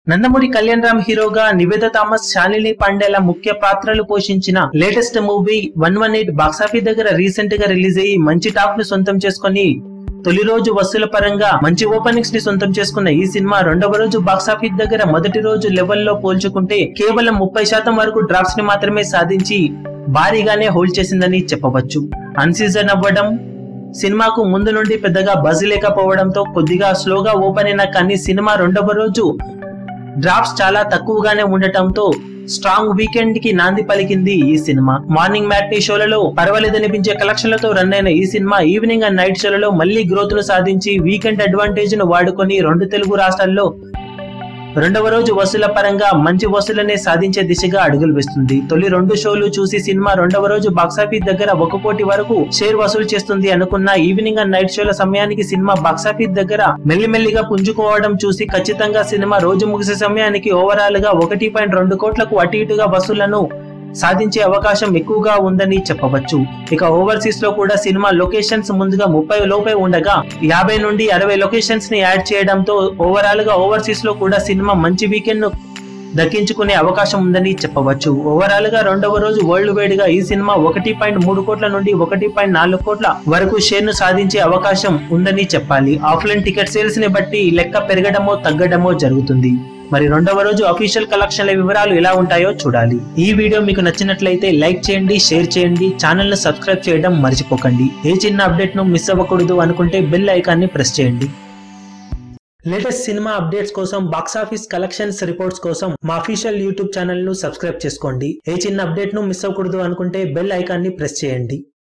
నందమూరి కళ్యాణ్ రామ్ హీరోగా నివేద థామస్, శాలిని పాండేల ముఖ్య పాత్రలు పోషించిన లేటెస్ట్ మూవీ 118 బాక్సాఫీస్ దగ్గర రీసెంట్ గా రిలీజ్ అయ్యి మంచి టాప్ ని సొంతం చేసుకుని తొలి రోజు వసూల పరంగా మంచి ఓపెనింగ్స్ ని సొంతం చేసుకున్న ఈ సినిమా రెండవ రోజు బాక్సాఫీస్ దగ్గర మొదటి రోజు లెవెల్లో పోల్చుకుంటే కేవలం 30% వరకు డ్రాప్స్ ని మాత్రమే సాధించి భారీగానే హోల్డ్ చేసిందని చెప్పవచ్చు. అన్సీజన్ అవ్వడం, సినిమాకు ముందు నుండి పెద్దగా బజ్ లేకపోవడంతో కొద్దిగా స్లోగా ఓపెన్ అయినా కానీ సినిమా రెండవ రోజు డ్రాప్స్ చాలా తక్కువగానే ఉండటంతో స్ట్రాంగ్ వీకెండ్ కి నాంది పలికింది ఈ సినిమా. మార్నింగ్ మ్యాట్నీ షోలలో పర్వాలేదనిపించే కలెక్షన్లతో రన్ అయిన ఈ సినిమా ఈవినింగ్ అండ్ నైట్ షోలలో మళ్లీ గ్రోత్ ను సాధించి వీకెండ్ అడ్వాంటేజ్ ను వాడుకొని రెండు తెలుగు రాష్ట్రాల్లో రెండవ రోజు వసూల పరంగా మంచి వసూలనే సాధించే దిశగా అడుగులు వేస్తుంది. తొలి రెండు షోలు చూసి సినిమా రెండవ రోజు బాక్సాఫీస్ దగ్గర 1 కోటి వరకు షేర్ వసూలు చేస్తుంది అనుకున్న ఈవినింగ్ అండ్ నైట్ షోల సమయానికి సినిమా బాక్సాఫీస్ దగ్గర మెల్లిమెల్లిగా పుంజుకోవడం చూసి ఖచ్చితంగా సినిమా రోజు ముగిసే సమయానికి ఓవరాల్ గా 1.2 కోట్లకు అటు ఇటుగా వసూళ్లను సాధించే అవకాశం ఎక్కువగా ఉందని చెప్పవచ్చు. ఇక ఓవర్సీస్ లో కూడా సినిమా లొకేషన్స్ ముందుగా 30 లోపే ఉండగా 50 నుండి 60 లొకేషన్స్ ని యాడ్ చేయడంతో ఓవరాల్ గా ఓవర్సీస్ లో కూడా సినిమా మంచి వీకెండ్ ను దక్కించుకునే అవకాశం ఉందని చెప్పవచ్చు. ఓవరాల్ గా రెండవ రోజు వరల్డ్ వైడ్ గా ఈ సినిమా 1.3 కోట్ల నుండి 1.4 కోట్ల వరకు షేర్ ను సాధించే అవకాశం ఉందని చెప్పాలి. ఆఫ్లైన్ టికెట్ సేల్స్ ని బట్టి లెక్క పెరగడమో తగ్గడమో జరుగుతుంది. మరి రెండవ రోజు అఫీషియల్ కలెక్షన్ల వివరాలు ఎలా ఉంటాయో చూడాలి. ఈ వీడియో మీకు నచ్చినట్లయితే లైక్ చేయండి, షేర్ చేయండి, ఛానల్ ను సబ్స్క్రైబ్ చేయడం మర్చిపోకండి. ఏ చిన్న అప్డేట్ ను మిస్ అవ్వకూడదు అనుకుంటే బెల్ ఐకాన్ ని ప్రెస్ చేయండి. లేటెస్ట్ సినిమా అప్డేట్స్ కోసం, బాక్సాఫీస్ కలెక్షన్స్ రిపోర్ట్స్ కోసం మా అఫీషియల్ యూట్యూబ్ ఛానల్ ను సబ్స్క్రైబ్ చేసుకోండి. ఏ చిన్న అప్డేట్ ను మిస్ అవ్వకూడదు అనుకుంటే బెల్ ఐకాన్ ని ప్రెస్ చేయండి.